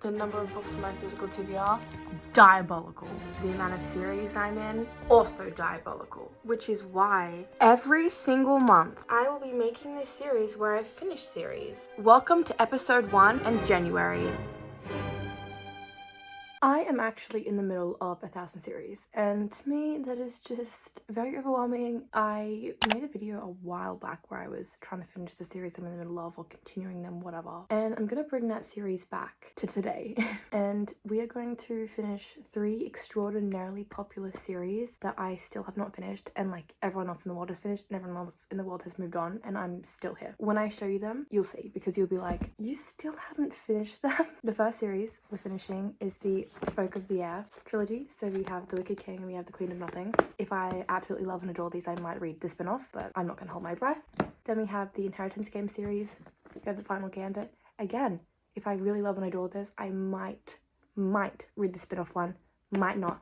The number of books in my physical TBR, diabolical. The amount of series I'm in, also diabolical. Which is why every single month I will be making this series where I finish series. Welcome to episode 1 in January. I am actually in the middle of 1,000 series, and to me that is just very overwhelming. I made a video a while back where I was trying to finish the series I'm in the middle of, or continuing them, whatever, and I'm gonna bring that series back to today. And we are going to finish 3 extraordinarily popular series that I still have not finished, and like everyone else in the world has finished and everyone else in the world has moved on, and I'm still here. When I show you them, you'll see, because you'll be like, you still haven't finished them. The first series we're finishing is the Folk of the Air trilogy. So we have The Wicked King and we have The Queen of Nothing. If I absolutely love and adore these, I might read the spin-off, but I'm not going to hold my breath. Then we have the Inheritance Game series. We have the Final Gambit. Again, if I really love and adore this, I might read the spin-off one. Might not.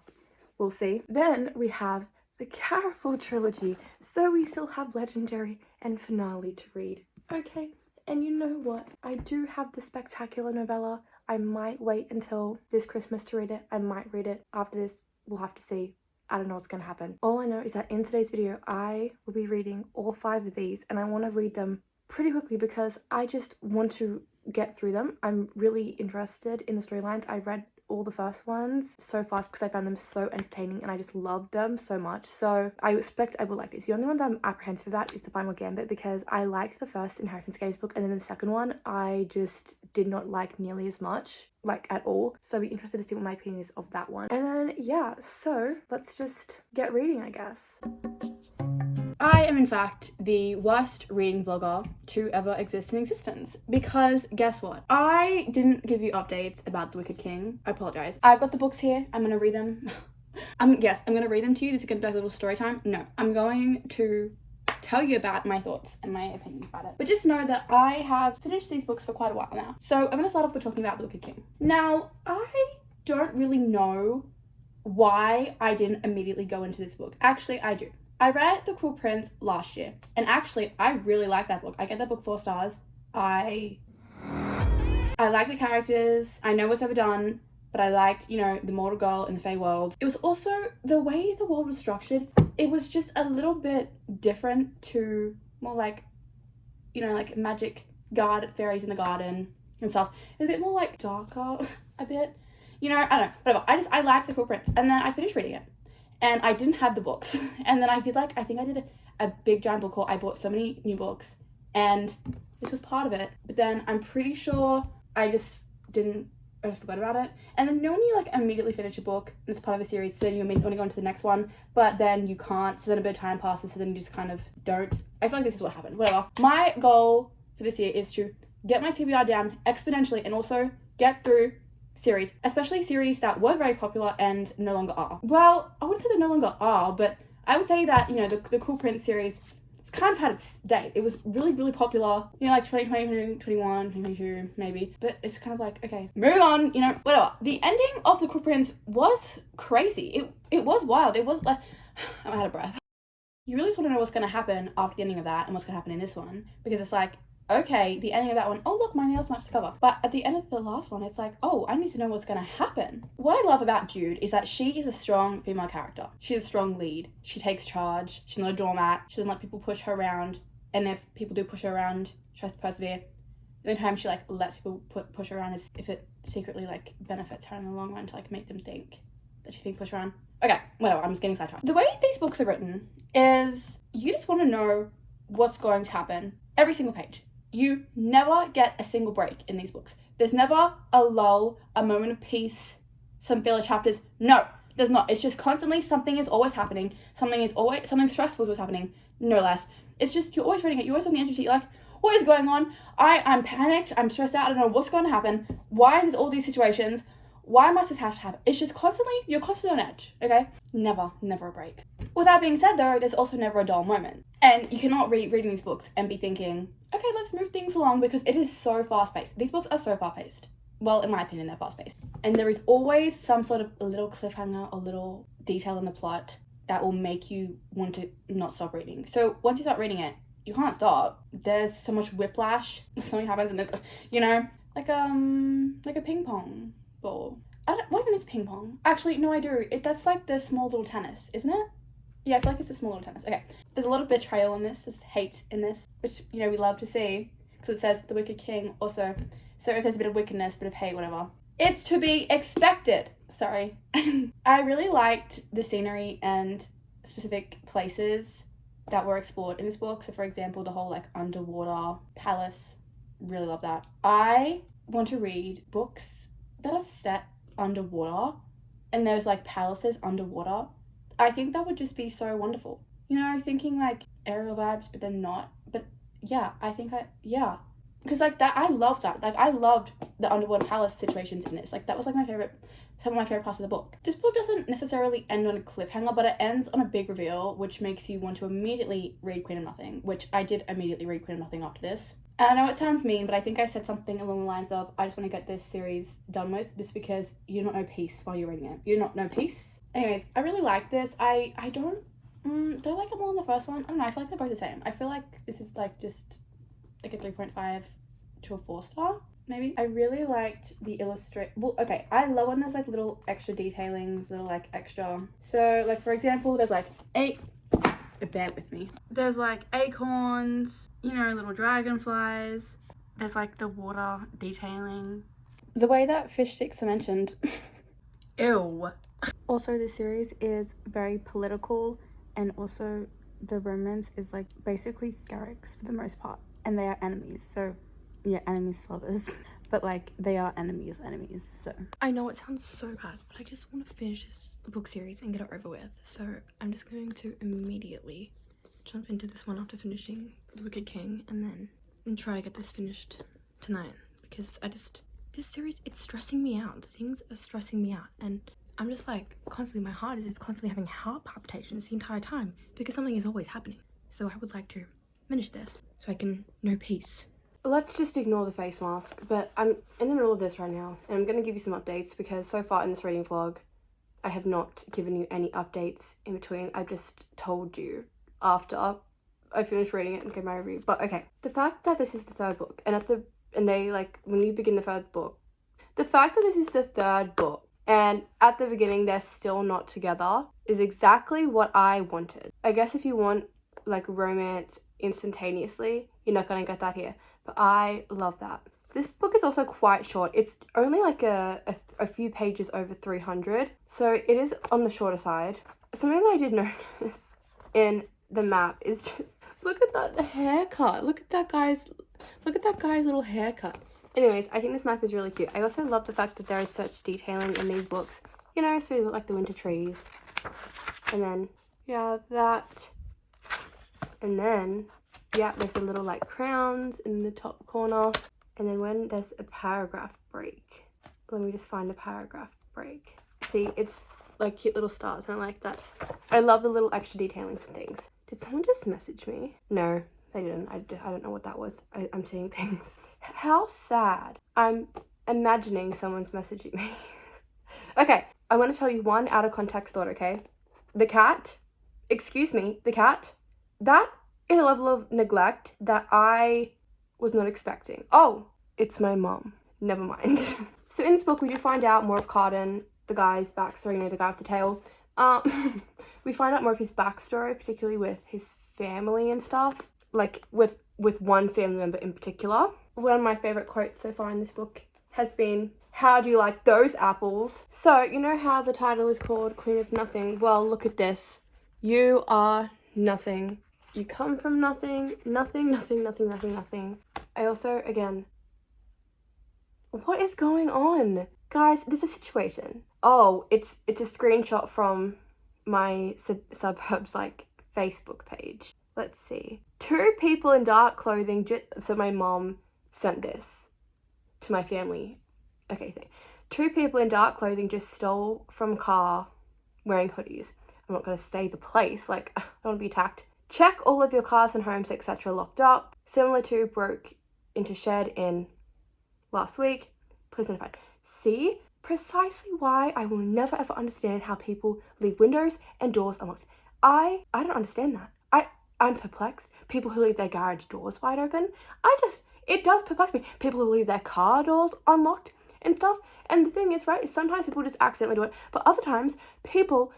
We'll see. Then we have the Caraval trilogy. So we still have Legendary and Finale to read. Okay. And you know what? I do have the Spectacular novella. I might wait until this Christmas to read it. I might read it after this. We'll have to see. I don't know what's going to happen. All I know is that in today's video, I will be reading all 5 of these, and I want to read them pretty quickly because I just want to get through them. I'm really interested in the storylines. I read all the first ones so fast because I found them so entertaining and I just loved them so much. So I expect I will like this. The only one that I'm apprehensive about is the Final Gambit because I liked the first Inheritance Games book, and then the second one I just did not like nearly as much, like at all. So I'll be interested to see what my opinion is of that one. And then yeah, so let's just get reading, I guess. I am in fact the worst reading vlogger to ever exist in existence, because guess what? I didn't give you updates about The Wicked King. I apologize. I've got the books here. I'm gonna read them. I'm gonna read them to you. This is gonna be like a little story time. No, I'm going to tell you about my thoughts and my opinions about it. But just know that I have finished these books for quite a while now. So I'm gonna start off with talking about The Wicked King. Now, I don't really know why I didn't immediately go into this book. Actually, I do. I read The Cruel Prince last year, and actually I really like that book. I gave that book 4 stars. I like the characters. I know what's overdone, but I liked, you know, the mortal girl in the Fey world. It was also the way the world was structured. It was just a little bit different to more like, you know, like magic fairies in the garden and stuff. It's a bit more like darker, a bit. You know, I don't know, whatever. I liked The Cruel Prince, and then I finished reading it. And I didn't have the books. And then I did I think I did a big giant book haul. I bought so many new books, and this was part of it. But then I'm pretty sure I just forgot about it. And then you know when you immediately finish a book and it's part of a series, so then you want to go on to the next one, but then you can't, so then a bit of time passes, so then you just kind of don't. I feel like this is what happened. Whatever. My goal for this year is to get my TBR down exponentially and also get through series, especially series that were very popular and no longer are. Well, I wouldn't say they no longer are, but I would say that, you know, the Cruel Prince series, it's kind of had its day. It was really, really popular, you know, like 2020, 2021, 2022, maybe. But it's kind of like, okay, moving on, you know, whatever. The ending of the Cruel Prince was crazy. It was wild. It was like, I'm out of breath. You really just want to know what's going to happen after the ending of that and what's going to happen in this one, because it's like, okay, the ending of that one, oh look, my nails match the cover. But at the end of the last one, it's like, oh, I need to know what's gonna happen. What I love about Jude is that she is a strong female character. She's a strong lead. She takes charge. She's not a doormat. She doesn't let people push her around. And if people do push her around, she tries to persevere. The only time she lets people push her around is if it secretly benefits her in the long run to make them think that she's being pushed around. Okay, whatever, I'm just getting sidetracked. The way these books are written is you just want to know what's going to happen every single page. You never get a single break in these books. There's never a lull, a moment of peace, some filler chapters. No, there's not. It's just constantly something is always happening. Something stressful is always happening, no less. It's just, you're always reading it. You're always on the edge of your seat. You're like, what is going on? I'm panicked. I'm stressed out. I don't know what's going to happen. Why there's all these situations? Why must this have to happen? It's just you're constantly on edge, okay? Never a break. With that being said though, there's also never a dull moment. And you cannot reading these books and be thinking, okay, let's move things along, because it is so fast paced. These books are so fast paced. Well, in my opinion, they're fast paced. And there is always some sort of a little cliffhanger, a little detail in the plot that will make you want to not stop reading. So once you start reading it, you can't stop. There's so much whiplash. Something happens and you know, like a ping pong ball. What even is ping pong? Actually, no, I do. That's like the small little tennis, isn't it? Yeah, I feel like it's a small little tennis. Okay, there's a lot of betrayal in this. There's hate in this, which, you know, we love to see, because it says the Wicked King also. So if there's a bit of wickedness, a bit of hate, whatever, it's to be expected. Sorry. I really liked the scenery and specific places that were explored in this book. So for example, the whole like underwater palace, really love that. I want to read books that are set underwater and there's like palaces underwater. I think that would just be so wonderful. You know, thinking like aerial vibes, but then not. But yeah, yeah. Because like that, I love that. Like I loved the underwater palace situations in this. Like that was like some of my favorite parts of the book. This book doesn't necessarily end on a cliffhanger, but it ends on a big reveal, which makes you want to immediately read Queen of Nothing, which I did immediately read Queen of Nothing after this. And I know it sounds mean, but I think I said something along the lines of, I just want to get this series done with, just because you don't know peace while you're reading it. You do not know peace. Anyways, I really like this. I don't I like it more than the first one? I don't know, I feel like they're both the same. I feel like this is like just like a 3.5 to a 4-star, maybe. I really liked the okay, I love when there's like little extra detailings, little like extra. So like for example, there's like bear with me. There's like acorns, you know, little dragonflies. There's like the water detailing. The way that fish sticks are mentioned. Ew. Also, this series is very political, and also the romance is like basically Scarix for the most part, and they are enemies. So yeah, enemies lovers, but like they are enemies. So I know it sounds so bad, but I just want to finish this book series and get it over with. So I'm just going to immediately jump into this one after finishing The Wicked King, and try to get this finished tonight, because this series, it's stressing me out. Things are stressing me out, and I'm just like constantly, my heart is just constantly having heart palpitations the entire time because something is always happening. So I would like to finish this so I can know peace. Let's just ignore the face mask, but I'm in the middle of this right now, and I'm going to give you some updates because so far in this reading vlog, I have not given you any updates in between. I've just told you after I finished reading it and gave my review. But okay, the fact that this is the third book, and they like, when you begin the third book, the fact that this is the third book, and at the beginning they're still not together, is exactly what I wanted. I guess if you want like romance instantaneously, you're not gonna get that here. But I love that. This book is also quite short. It's only like a few pages over 300, so it is on the shorter side. Something that I did notice in the map is just, look at that haircut. Look at that guy's little haircut. Anyways, I think this map is really cute. I also love the fact that there is such detailing in these books. You know, so we got like the winter trees. And then, yeah, that. And then, yeah, there's a little like crowns in the top corner. And then when there's a paragraph break, let me just find a paragraph break. See, it's like cute little stars, and I like that. I love the little extra detailings and things. Did someone just message me? No, they didn't. I don't know what that was. I'm seeing things. How sad. I'm imagining someone's messaging me. Okay, I want to tell you one out of context thought, okay? The cat, that is a level of neglect that I was not expecting. Oh, it's my mom. Never mind. So in this book, we do find out more of Carden, the guy's backstory, you know, the guy with the tail. We find out more of his backstory, particularly with his family and stuff, like with one family member in particular. One of my favorite quotes so far in this book has been, "How do you like those apples?" So you know how the title is called Queen of Nothing? Well, look at this. You are nothing. You come from nothing. Nothing. I also, again, what is going on? Guys, there's a situation. Oh, it's a screenshot from my suburbs like Facebook page. Let's see. 2 people in dark clothing, so my mom sent this to my family. Okay, so 2 people in dark clothing just stole from a car wearing hoodies. I'm not going to say the place, like, I don't want to be attacked. Check all of your cars and homes, etc. locked up. Similar to broke into shed in last week. Please notify. See? Precisely why I will never ever understand how people leave windows and doors unlocked. I don't understand that. I'm perplexed. People who leave their garage doors wide open. It does perplex me. People who leave their car doors unlocked and stuff. And the thing is, right, is sometimes people just accidentally do it, but other times people,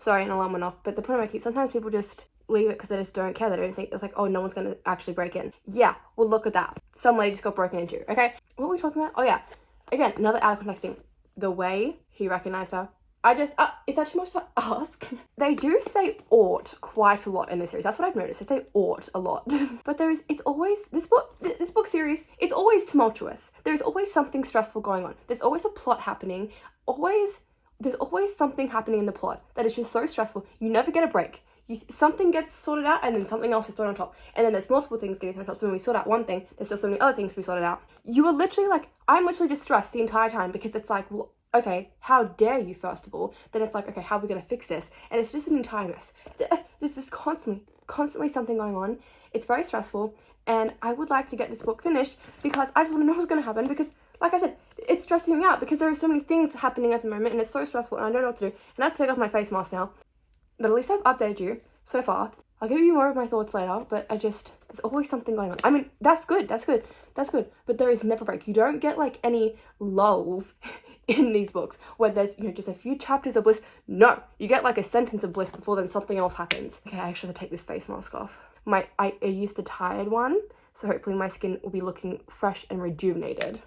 sorry, an alarm went off, but the point I'm making, sometimes people just leave it because they just don't care. They don't think, it's like, oh, no one's going to actually break in. Yeah, well, look at that. Some lady just got broken into, okay? What were we talking about? Oh, yeah. Again, another out of context thing. The way he recognized her, is that too much to ask? They do say ought quite a lot in this series. That's what I've noticed. They say ought a lot. But it's always, this book series, it's always tumultuous. There's always something stressful going on. There's always a plot happening. There's always something happening in the plot that is just so stressful. You never get a break. Something gets sorted out and then something else is thrown on top. And then there's multiple things getting thrown on top. So when we sort out one thing, there's still so many other things to be sorted out. You are literally like, I'm literally just stressed the entire time because it's like, well, okay, how dare you, first of all? Then it's like, okay, how are we going to fix this? And it's just an entire mess. There's just constantly something going on. It's very stressful. And I would like to get this book finished because I just want to know what's going to happen because, like I said, it's stressing me out because there are so many things happening at the moment and it's so stressful and I don't know what to do. And I have to take off my face mask now. But at least I've updated you so far. I'll give you more of my thoughts later, but there's always something going on. I mean, that's good. But there is never a break. You don't get like any lulls in these books where there's, just a few chapters of bliss. No, you get like a sentence of bliss before then something else happens. Okay, I actually have to take this face mask off. I used a tired one, so hopefully my skin will be looking fresh and rejuvenated.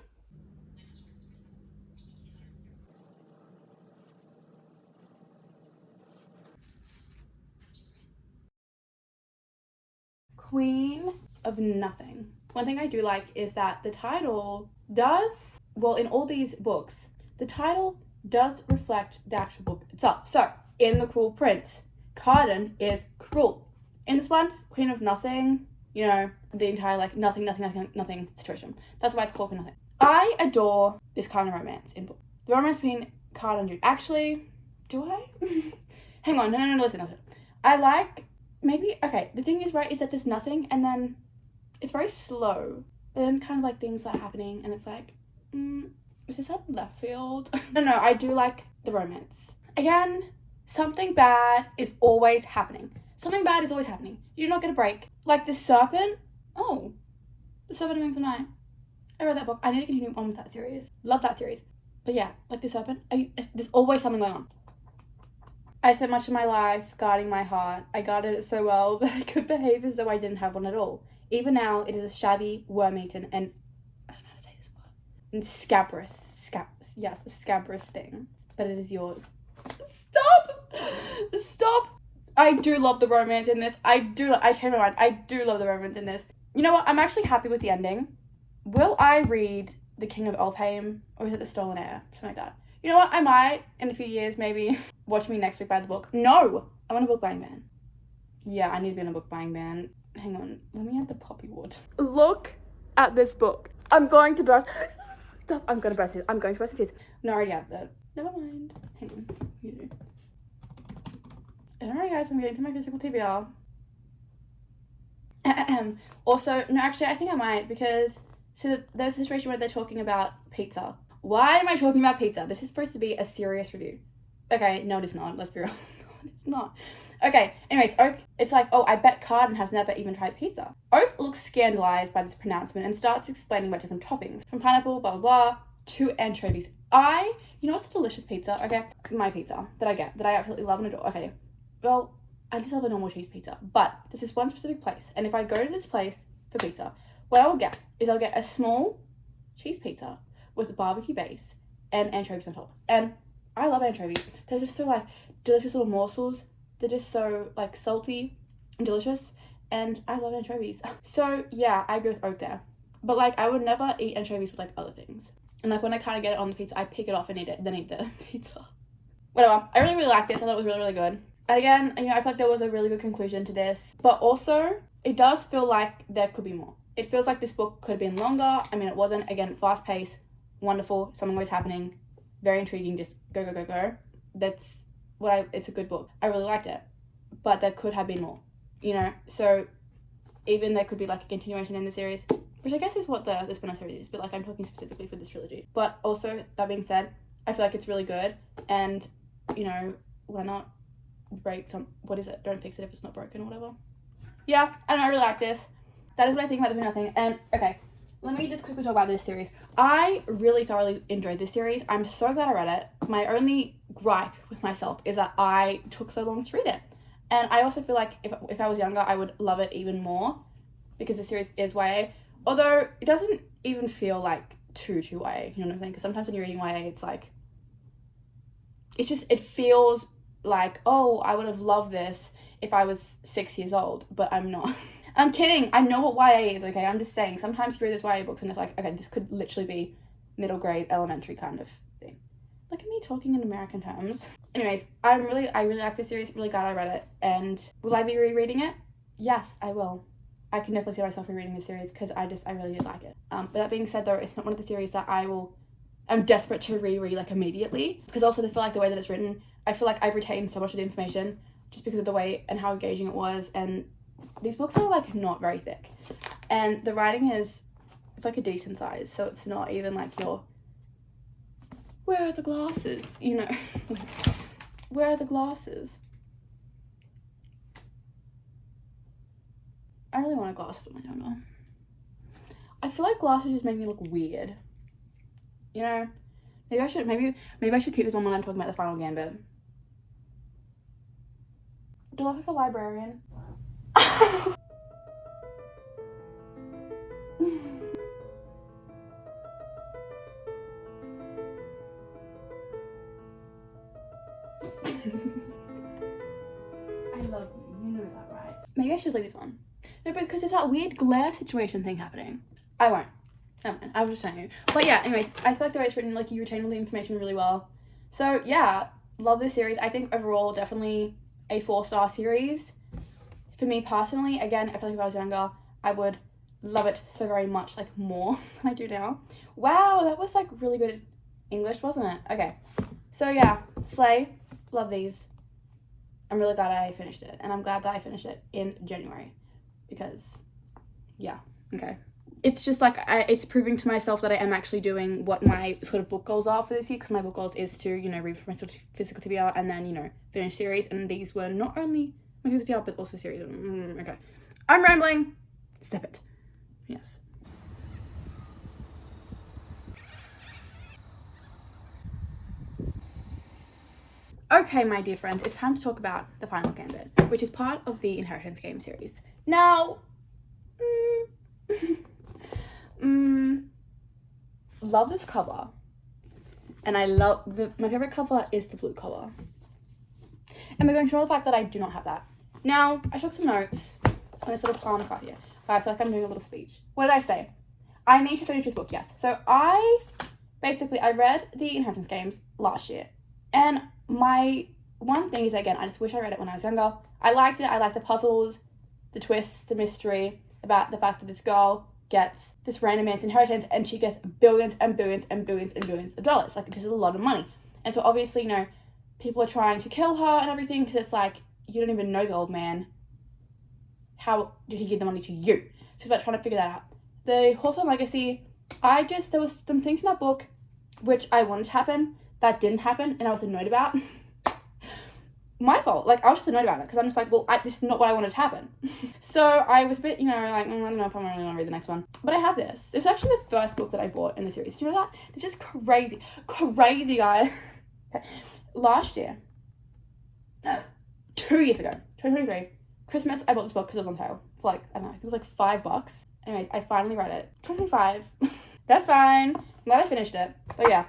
Queen of Nothing. One thing I do like is that the title does, well, in all these books, the title does reflect the actual book itself. So, in The Cruel Prince, Cardan is cruel. In this one, Queen of Nothing, the entire like nothing situation. That's why it's called Queen of Nothing. I adore this kind of romance in book. The romance between Cardan and Jude. Actually, do I? Hang on, no, listen. I like, okay, the thing is, right, is that there's nothing and then it's very slow. But then kind of like things are happening and it's like, is this at left field? No, I do like the romance. Again, something bad is always happening. You do not get a break. Like the serpent. Oh, the serpent wings of night. I read that book. I need to continue on with that series. Love that series. But yeah, like the serpent. There's always something going on. I spent much of my life guarding my heart. I guarded it so well that I could behave as though I didn't have one at all. Even now, it is a shabby, worm-eaten, and I don't know how to say this word. And a scabrous thing. But it is yours. Stop! I do love the romance in this. I do love the romance in this. You know what? I'm actually happy with the ending. Will I read The King of Elfheim? Or is it The Stolen Heir? Something like that. You know what? I might, in a few years, maybe, watch me next week buy the book. No! I'm on a book buying ban. Yeah, I need to be on a book buying ban. Hang on. Let me add the poppy wood. Look at this book. I'm going to burst. Stop. I'm going to burst into tears. No, I already have that. Never mind. Hang on. You do. I don't know, guys. I'm getting to my physical TBR. Also, no, actually, I think I might because... So there's a situation where they're talking about pizza. Why am I talking about pizza? This is supposed to be a serious review. Okay, no, it is not. Let's be real. No, it's not. Okay, anyways, Oak, it's like, oh, I bet Cardan has never even tried pizza. Oak looks scandalized by this pronouncement and starts explaining about different toppings. From pineapple, blah, blah, blah, to anchovies. You know what's a delicious pizza? Okay, my pizza that I absolutely love and adore. Okay, well, I just love a normal cheese pizza. But there's this one specific place. And if I go to this place for pizza, what I will get is I'll get a small cheese pizza with a barbecue base and anchovies on top. And I love anchovies. They're just so like delicious little morsels. They're just so like salty and delicious. And I love anchovies. So yeah, I go with Oak there. But like I would never eat anchovies with like other things. And like when I kind of get it on the pizza, I pick it off and eat it, then eat the pizza. Whatever. I really liked this. I thought it was really, really good. And again, I feel like there was a really good conclusion to this. But also, it does feel like there could be more. It feels like this book could have been longer. I mean, it wasn't. Again, fast paced, wonderful, something always happening, very intriguing, just go. It's a good book. I really liked it. But there could have been more, So even there could be like a continuation in the series, which I guess is what the spin-off series is, but like I'm talking specifically for this trilogy. But also, that being said, I feel like it's really good. And, why not break don't fix it if it's not broken or whatever. Yeah, I don't know, I really like this. That is what I think about the Queen of Nothing. And, okay, let me just quickly talk about this series. I really thoroughly enjoyed this series. I'm so glad I read it. My only gripe with myself is that I took so long to read it. And I also feel like if I was younger, I would love it even more because the series is YA. Although it doesn't even feel like too YA, you know what I'm saying? Because sometimes when you're reading YA, it's like, it feels like, oh, I would have loved this if I was 6 years old, but I'm not. I'm kidding. I know what YA is, okay? I'm just saying, sometimes you read those YA books and it's like, okay, this could literally be middle grade, elementary kind of thing. Look at me talking in American terms. Anyways, I really like this series, really glad I read it. And will I be rereading it? Yes, I will. I can definitely see myself rereading this series because I really did like it. But that being said though, it's not one of the series that I'm desperate to reread like immediately, because also I feel like the way that it's written, I feel like I've retained so much of the information just because of the way and how engaging it was. And these books are like not very thick, and the writing it's like a decent size, so it's not even like where are the glasses, you know? Where are the glasses? I really want glasses on my camera. I feel like glasses just make me look weird, you know? Maybe I should keep this on when I'm talking about the Final Gambit. Do I look like a librarian? I love you know that, right? Maybe I should leave this on. No, because there's that weird glare situation thing happening. I won't. Never mind. I was just saying you. But yeah, anyways, I feel like the way it's written, like, you retain all the information really well. So yeah, love this series. I think overall definitely a 4-star series. For me personally, again, I feel like if I was younger, I would love it so very much, like more than I do now. Wow, that was like really good English, wasn't it? Okay, so yeah, slay, love these. I'm really glad I finished it, and I'm glad that I finished it in January because, yeah, okay. It's just like, it's proving to myself that I am actually doing what my sort of book goals are for this year, because my book goals is to, you know, read my physical TBR and then, you know, finish series, and these were not only my physical TBR, but also series. Okay. I'm rambling. Step it. Yes. Okay, my dear friends, it's time to talk about the Final Gambit, which is part of the Inheritance game series. Now, love this cover, and I love my favorite cover is the blue cover, and we're going to ignore the fact that I do not have that. Now, I took some notes on this little palm card here, but I feel like I'm doing a little speech. What did I say? I need to finish this book, yes. So I read the Inheritance games last year, and my one thing is, again, I just wish I read it when I was younger. I liked it. I liked the puzzles, the twists, the mystery about the fact that this girl gets this random man's inheritance and she gets billions and billions and billions and billions of dollars. Like, this is a lot of money. And so obviously, you know, people are trying to kill her and everything, because it's like, you don't even know the old man. How did he give the money to you? So it's about trying to figure that out. The Hawthorne Legacy, there was some things in that book which I wanted to happen that didn't happen, and I was annoyed about. My fault. Like, I was just annoyed about it, because I'm just like, well, this is not what I wanted to happen. So I was a bit, you know, like, I don't know if I'm really want to read the next one. But I have this. This is actually the first book that I bought in the series. Do you know that? This is crazy. Crazy, guys. Okay. Last year, 2 years ago, 2023, Christmas, I bought this book because it was on sale for like, I don't know, I think it was like $5. Anyways, I finally read it. 2025. That's fine. I'm glad I finished it. But yeah,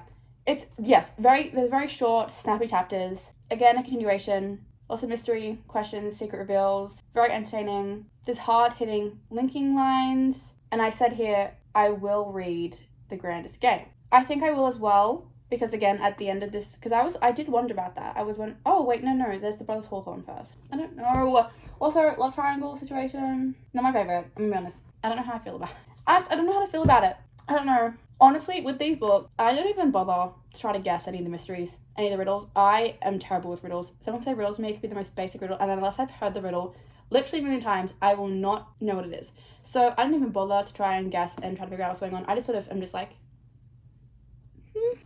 it's, yes, there's very short, snappy chapters. Again, a continuation. Lots of mystery, questions, secret reveals. Very entertaining. There's hard-hitting linking lines. And I said here, I will read The Grandest Game. I think I will as well, because again, at the end of this, because I did wonder about that. I was wondering, oh, wait, no, there's the Brothers Hawthorne first. I don't know. Also, love triangle situation. Not my favorite, I'm gonna be honest. I don't know how I feel about it. I don't know how to feel about it. I don't know. Honestly, with these books, I don't even bother to try to guess any of the mysteries, any of the riddles. I am terrible with riddles. Someone say riddles to me, it could be the most basic riddle, and unless I've heard the riddle literally a million times, I will not know what it is. So I don't even bother to try and guess and try to figure out what's going on. I just I'm just like,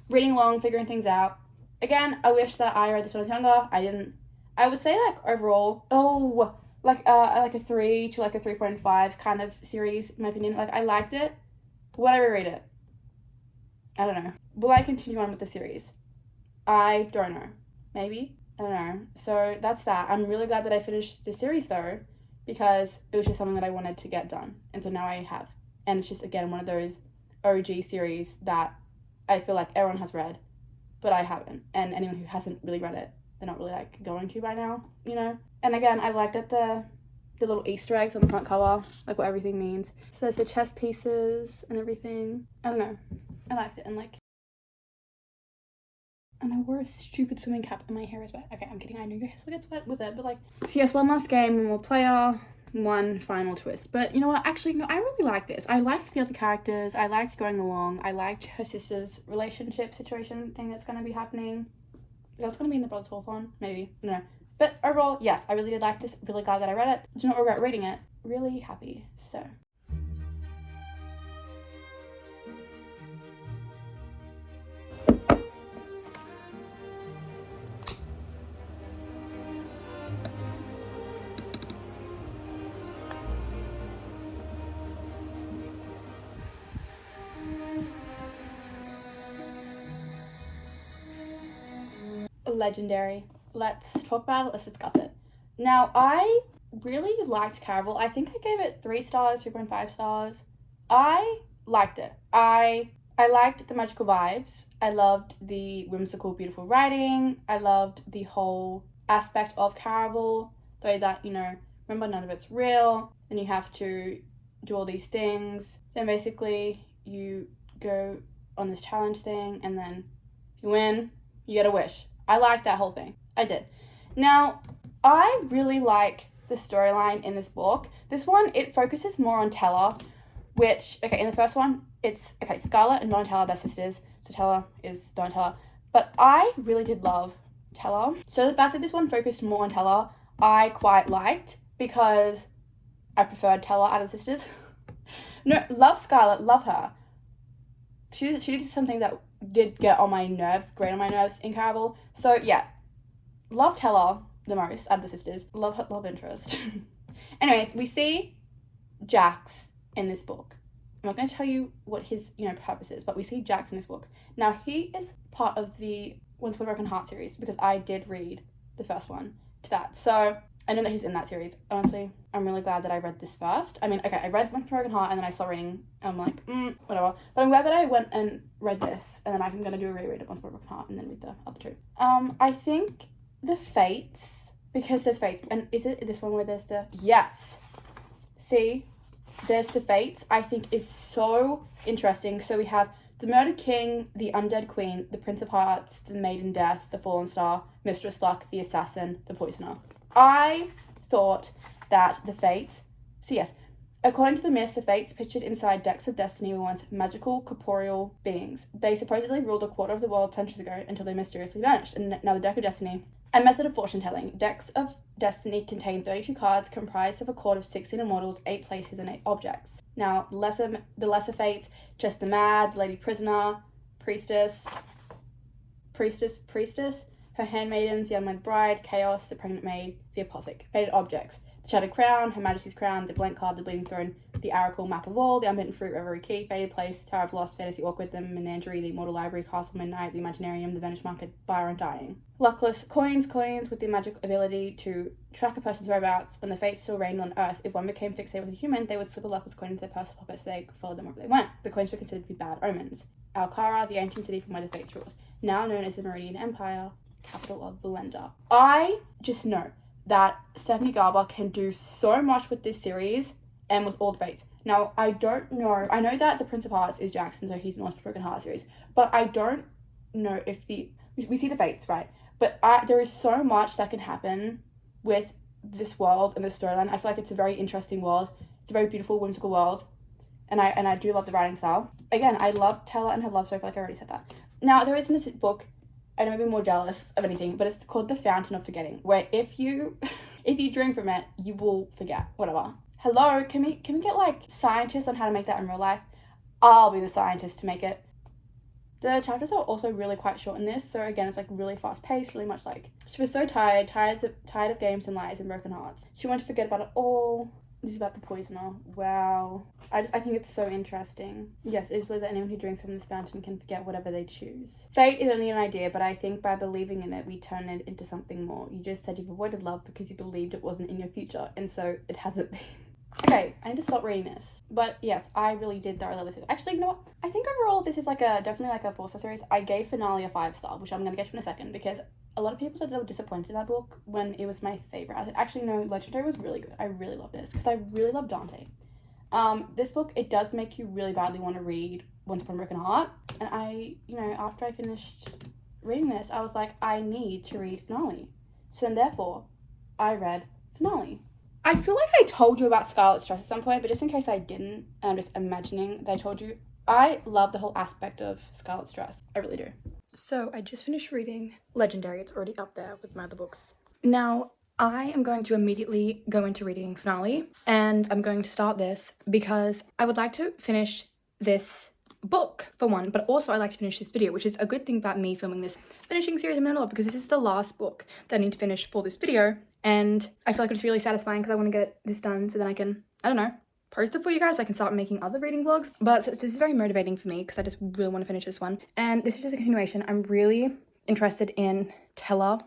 reading along, figuring things out. Again, I wish that I read this when I was younger. I didn't. I would say, like, overall, like a 3 to like a 3.5 kind of series, in my opinion. Like, I liked it, Would I reread it? I don't know. Will I continue on with the series? I don't know. Maybe? I don't know. So that's that. I'm really glad that I finished the series though, because it was just something that I wanted to get done. And so now I have. And it's just, again, one of those OG series that I feel like everyone has read, but I haven't. And anyone who hasn't really read it, they're not really like going to by now, you know? And again, I like that the little Easter eggs on the front cover, like what everything means. So there's the chess pieces and everything. I don't know. I liked it. And I wore a stupid swimming cap and my hair is wet. Okay, I'm kidding. I know your hair still gets wet with it, but like. So yes, one last game, one more player, one final twist. But you know what? Actually, no, I really like this. I liked the other characters. I liked going along. I liked her sister's relationship situation thing that's going to be happening. That's going to be in the Brothers Wolf one, maybe. No. But overall, yes, I really did like this. Really glad that I read it. Do not regret reading it. Really happy. So. Legendary. Let's talk about it. Let's discuss it. Now, I really liked Caraval. I think I gave it 3 stars, 3.5 stars. I liked it. I liked the magical vibes. I loved the whimsical, beautiful writing. I loved the whole aspect of Caraval. The way that, you know, remember, none of it's real. And you have to do all these things. Then basically you go on this challenge thing, and then if you win, you get a wish. I liked that whole thing. I did. Now, I really like the storyline in this book. This one, it focuses more on Tella, which, okay, in the first one, it's, okay, Scarlet and Donatella, they're sisters, so Tella is Donatella. But I really did love Tella. So the fact that this one focused more on Tella, I quite liked, because I preferred Tella out of the sisters. No, love Scarlet, love her. She did something that did get on my nerves, grate on my nerves in Caraval. So yeah, love Tella the most out of the sisters. Love her love interest. Anyways, we see Jax in this book. I'm not going to tell you what his, you know, purpose is, but we see Jax in this book. Now, he is part of the Once Upon a Broken Heart series, because I did read the first one to that. So I know that he's in that series. Honestly, I'm really glad that I read this first. I mean, okay, I read Once Upon a Broken Heart, and then I saw reading, and I'm like, whatever. But I'm glad that I went and read this, and then I'm going to do a reread of Once Upon a Broken Heart, and then read the other two. I think the fates, because there's fates, and is it this one where there's the, yes. See, there's the fates, I think is so interesting. So we have the Murdered King, the Undead Queen, the Prince of Hearts, the Maiden Death, the Fallen Star, Mistress Luck, the Assassin, the Poisoner. I thought that the fates, so yes, according to the myths, the fates pictured inside decks of destiny were once magical, corporeal beings. They supposedly ruled a quarter of the world centuries ago until they mysteriously vanished. And now the deck of destiny, a method of fortune telling. Decks of destiny contain 32 cards comprised of a court of 16 immortals, 8 places, and 8 objects. Now, the lesser fates, just the Mad, the Lady Prisoner, Priestess, her handmaidens, the unwed bride, chaos, the pregnant maid, the apothic. Faded objects, the shattered crown, her majesty's crown, the blank card, the bleeding throne, the oracle, map of all, the unbitten fruit, reverie key, faded place, tower of lost, fantasy awkward, the menagerie, the immortal library, castle midnight, the imaginarium, the vanished market, fire undying. Luckless, coins with the magic ability to track a person's whereabouts. When the fates still reigned on earth, if one became fixated with a human, they would slip a luckless coin into their personal pocket so they could follow them wherever they went. The coins were considered to be bad omens. Alcara, the ancient city from where the fates ruled, now known as the Meridian Empire, capital of Valenda. I just know that Stephanie Garber can do so much with this series and with all the fates. Now, I don't know, I know that the Prince of Hearts is Jackson, so he's in the Once Upon a Broken Heart series, but I don't know if we see the fates, right? But there is so much that can happen with this world and this storyline. I feel like it's a very interesting world. It's a very beautiful, whimsical world, and I do love the writing style. Again, I love Tella and her love story. I feel like I already said that. Now, there is in this book, I don't be more jealous of anything, but it's called The Fountain of Forgetting, where if you drink from it, you will forget, whatever. Hello, can we get like scientists on how to make that in real life? I'll be the scientist to make it. The chapters are also really quite short in this, so again, it's like really fast paced, really much like, she was so tired of games and lies and broken hearts. She wanted to forget about it all. This is about the poisoner. Wow. I think it's so interesting. Yes, it is believed that anyone who drinks from this fountain can forget whatever they choose. Fate is only an idea, but I think by believing in it, we turn it into something more. You just said you've avoided love because you believed it wasn't in your future, and so it hasn't been. Okay, I need to stop reading this. But yes, I really did thoroughly love this. Actually, you know what? I think overall this is definitely like a 4-star series. I gave Finale a 5-star, which I'm gonna get to in a second, because a lot of people said they were disappointed in that book when it was my favorite. I said, actually, no, Legendary was really good. I really love this because I really love Dante. This book, it does make you really badly want to read Once Upon a Broken Heart. And after I finished reading this, I was like, I need to read Finale. So then, therefore, I read Finale. I feel like I told you about Scarlet Stress at some point, but just in case I didn't, and I'm just imagining that I told you, I love the whole aspect of Scarlet Stress. I really do. So I just finished reading Legendary. It's already up there with my other books. Now, I am going to immediately go into reading Finale, and I'm going to start this because I would like to finish this book for one, but also I like to finish this video, which is a good thing about me filming this finishing series in the middle of, because this is the last book that I need to finish for this video, and I feel like it's really satisfying because I want to get this done so then I can, I don't know, post it for you guys. I can start making other reading vlogs. But so this is very motivating for me because I just really want to finish this one. And this is just a continuation. I'm really interested in Teller's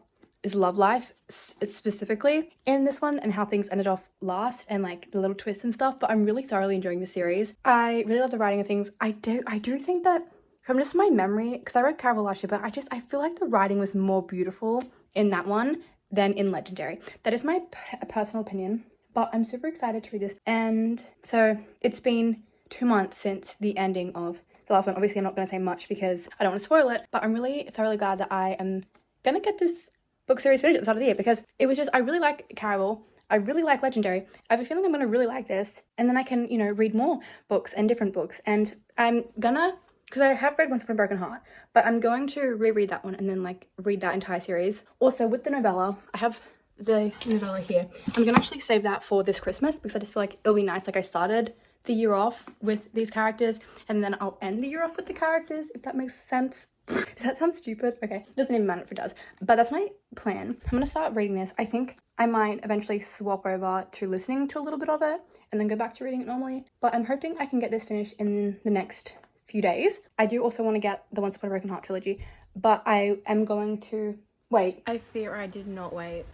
love life, specifically in this one, and how things ended off last, and like the little twists and stuff. But I'm really thoroughly enjoying the series. I really love the writing of things. I do think that from just my memory, because I read Caraval last year, but I feel like the writing was more beautiful in that one than in Legendary. That is my personal opinion. But I'm super excited to read this. And so it's been 2 months since the ending of the last one. Obviously, I'm not going to say much because I don't want to spoil it. But I'm really thoroughly glad that I am going to get this book series finished at the start of the year, because it was just, I really like Caraval. I really like Legendary. I have a feeling I'm going to really like this. And then I can, read more books and different books. And I'm gonna, because I have read Once Upon a Broken Heart, but I'm going to reread that one and then read that entire series. Also with the novella, I have the novella here. I'm gonna actually save that for this Christmas because I just feel like it'll be nice. Like, I started the year off with these characters and then I'll end the year off with the characters, if that makes sense. Does that sound stupid? Okay, doesn't even matter if it does, but that's my plan. I'm gonna start reading this. I think I might eventually swap over to listening to a little bit of it and then go back to reading it normally, but I'm hoping I can get this finished in the next few days. I do also want to get the Once Upon a Broken Heart trilogy, but I am going to wait. I fear I did not wait,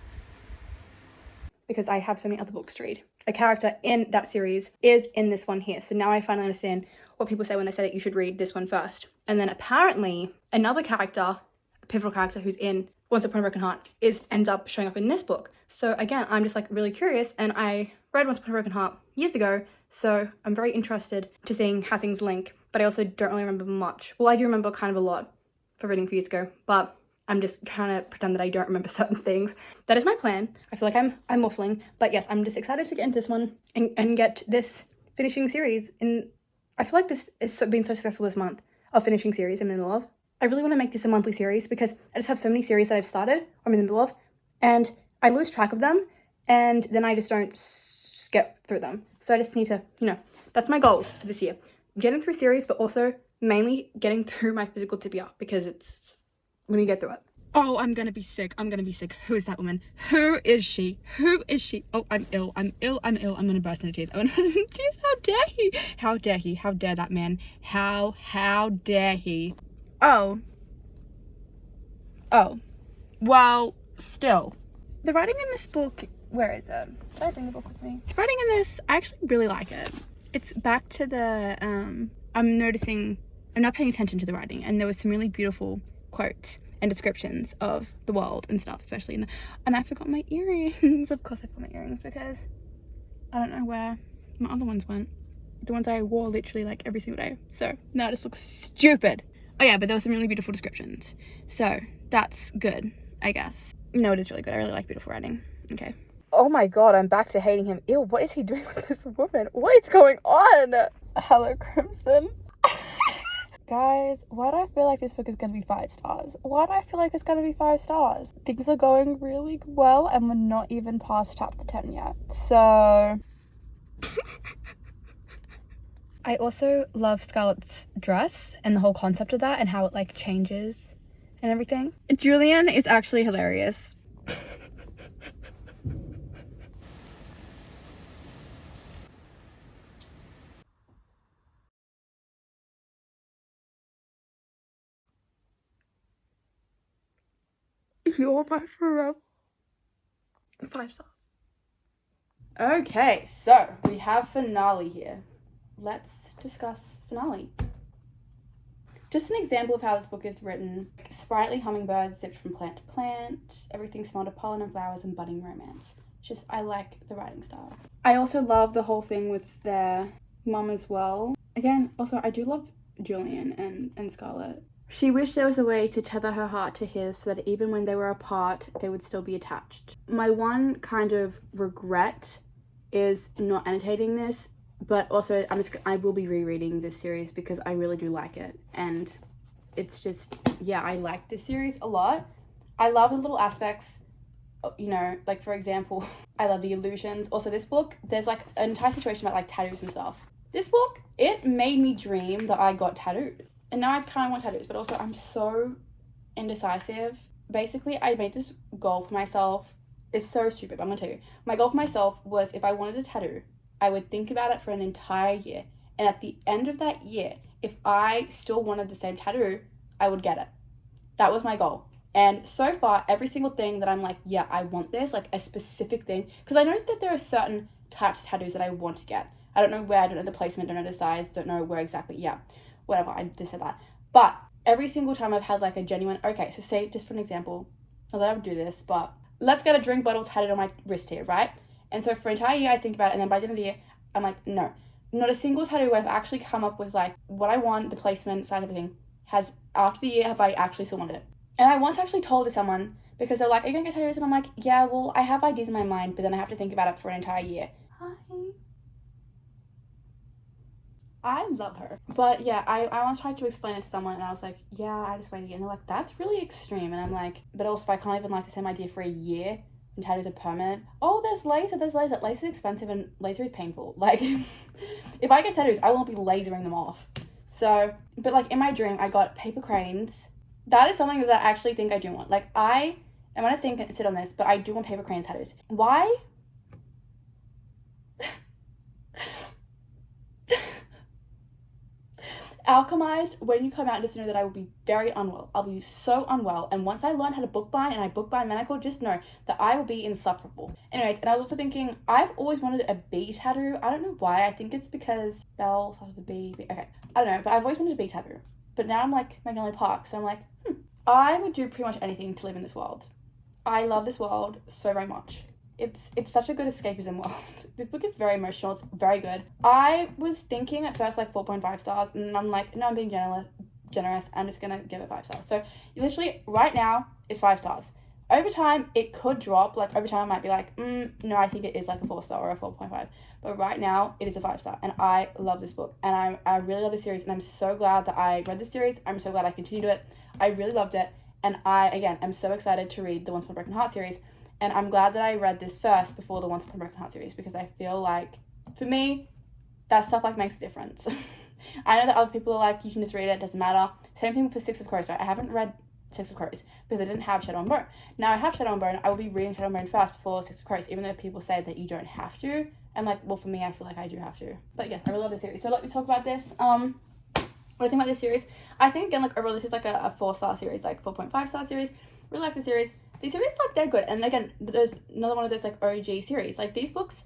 because I have so many other books to read. A character in that series is in this one here. So now I finally understand what people say when they say that you should read this one first. And then apparently another character, a pivotal character who's in Once Upon a Broken Heart, ends up showing up in this book. So again, I'm just really curious, and I read Once Upon a Broken Heart years ago, so I'm very interested to seeing how things link, but I also don't really remember much. Well, I do remember kind of a lot for reading a few years ago, but I'm just trying to pretend that I don't remember certain things. That is my plan. I feel like I'm waffling, but yes, I'm just excited to get into this one and get this finishing series. And I feel like this has been so successful this month of finishing series I'm in the middle of. I really want to make this a monthly series because I just have so many series that I've started, I'm in the middle of, and I lose track of them, and then I just don't skip through them. So I just need to, that's my goals for this year. Getting through series, but also mainly getting through my physical tibia, because it's when you get through it. Oh, I'm gonna be sick. Who is that woman? Who is she? Oh, I'm ill. I'm gonna burst into tears. How dare he? How dare that man? How dare he? Oh. Well, still. The writing in this book, where is it? Did I bring the book with me? The writing in this, I actually really like it. It's back to the, I'm noticing, I'm not paying attention to the writing, and there was some really beautiful quotes and descriptions of the world and stuff, especially and I forgot my earrings. Of course I forgot my earrings because I don't know where my other ones went, the ones I wore literally every single day. So now it just looks stupid. Oh yeah, but there were some really beautiful descriptions, so that's good, I guess. No, it is really good. I really like beautiful writing. Okay. Oh my god, I'm back to hating him. Ew, what is he doing with this woman? What is going on? Hello, Crimson. Guys, why do I feel like this book is gonna be 5 stars? Why do I feel like it's gonna be 5 stars? Things are going really well, and we're not even past chapter 10 yet, so... I also love Scarlett's dress and the whole concept of that and how it changes and everything. Julian is actually hilarious. You're my forever. 5 stars. Okay, so we have finale here. Let's discuss finale. Just an example of how this book is written. Sprightly hummingbirds zipped from plant to plant. Everything smelled of pollen and flowers and budding romance. Just, I like the writing style. I also love the whole thing with their mum as well. Again, also, I do love Julian and Scarlett. She wished there was a way to tether her heart to his so that even when they were apart, they would still be attached. My one kind of regret is not annotating this, but also I will be rereading this series because I really do like it. And it's just, yeah, I like this series a lot. I love the little aspects, you know, like for example, I love the illusions. Also this book, there's like an entire situation about like tattoos and stuff. This book, it made me dream that I got tattooed. And now I kind of want tattoos, but also I'm so indecisive. Basically, I made this goal for myself. It's so stupid, but I'm gonna tell you. My goal for myself was if I wanted a tattoo, I would think about it for an entire year. And at the end of that year, if I still wanted the same tattoo, I would get it. That was my goal. And so far, every single thing that I'm like, yeah, I want this, like a specific thing. Because I know that there are certain types of tattoos that I want to get. I don't know where, I don't know the placement, don't know the size, don't know where exactly, yeah. Whatever, I just said that. But every single time I've had like a genuine, okay, so say, just for an example, not that I would do this, but let's get a drink bottle tattooed on my wrist here, right? And so for an entire year, I think about it, and then by the end of the year, I'm like, no. Not a single tattoo where I've actually come up with like what I want, the placement, size, everything, has, after the year, have I actually still wanted it. And I once actually told to someone, because they're like, are you gonna get tattoos? And I'm like, yeah, well, I have ideas in my mind, but then I have to think about it for an entire year. Hi. I love her. But yeah, I once tried to explain it to someone and I was like, yeah, I just waited. And they're like, that's really extreme. And I'm like, but also I can't even like the same idea for a year and tattoos are permanent. Oh, there's laser. Laser is expensive and laser is painful. Like, if I get tattoos, I won't be lasering them off. So, but like in my dream, I got paper cranes. That is something that I actually think I do want. Like I'm gonna think and sit on this, but I do want paper crane tattoos. Why? Alchemized, when you come out, just know that I will be very unwell. I'll be so unwell. And once I learn how to bookbind and I bookbind medical, just know that I will be insufferable. Anyways, and I was also thinking, I've always wanted a bee tattoo. I don't know why. I think it's because Belle started the bee. Okay, I don't know, but I've always wanted a bee tattoo. But now I'm like Magnolia Park, so I'm like, I would do pretty much anything to live in this world. I love this world so very much. It's such a good escapism world. This book is very emotional. It's very good. I was thinking at first like 4.5 stars, and I'm like, no, I'm being generous. I'm just gonna give it 5 stars. So literally right now it's 5 stars. Over time it could drop. Like over time I might be like, no, I think it is like a 4 star or a 4.5. But right now it is a 5 star, and I love this book, and I really love this series, and I'm so glad that I read this series. I'm so glad I continued it. I really loved it, and I'm so excited to read the Once Upon a Broken Heart series. And I'm glad that I read this first before the Once Upon a Broken Heart series, because I feel like, for me, that stuff like makes a difference. I know that other people are like, you can just read it, doesn't matter. Same thing for Six of Crows, right? I haven't read Six of Crows because I didn't have Shadow and Bone. Now I have Shadow and Bone. I will be reading Shadow and Bone first before Six of Crows, even though people say that you don't have to. And like, well, for me, I feel like I do have to. But yeah, I really love this series. So let me talk about this. What do I think about this series? I think, again, like overall, this is like a 4-star series, like 4.5 star series. Really like the series. These series, like, they're good. And again, there's another one of those, like, OG series. Like, these books,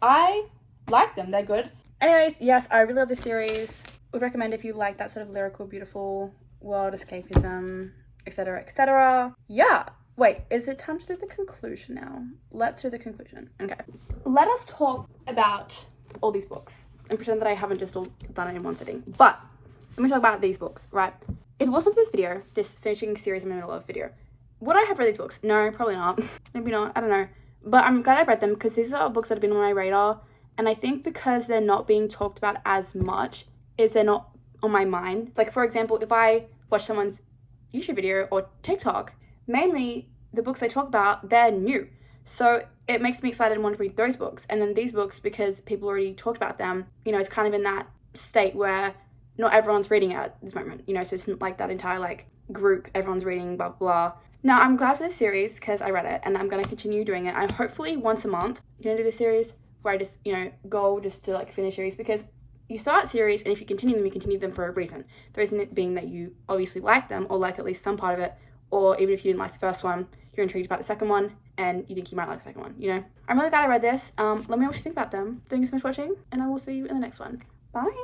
I like them. They're good. Anyways, yes, I really love this series. Would recommend if you like that sort of lyrical, beautiful world, escapism, etc., etc. Yeah. Wait, is it time to do the conclusion now? Let's do the conclusion. Okay. Let us talk about all these books and pretend that I haven't just all done it in one sitting. But let me talk about these books, right? If it wasn't for this video, this finishing series I'm in the middle of video, would I have read these books? No, probably not. Maybe not. I don't know. But I'm glad I read them because these are books that have been on my radar. And I think because they're not being talked about as much, is they're not on my mind. Like, for example, if I watch someone's YouTube video or TikTok, mainly the books they talk about, they're new. So it makes me excited and want to read those books. And then these books, because people already talked about them, you know, it's kind of in that state where not everyone's reading it at this moment. You know, so it's not like that entire, like, group, everyone's reading, blah, blah. Now, I'm glad for this series because I read it and I'm going to continue doing it. I'm hopefully once a month going to do this series where I just, you know, go just to like finish series, because you start series and if you continue them for a reason. The reason being that you obviously like them or like at least some part of it, or even if you didn't like the first one, you're intrigued about the second one, and you think you might like the second one, you know? I'm really glad I read this. Let me know what you think about them. Thank you so much for watching, and I will see you in the next one. Bye!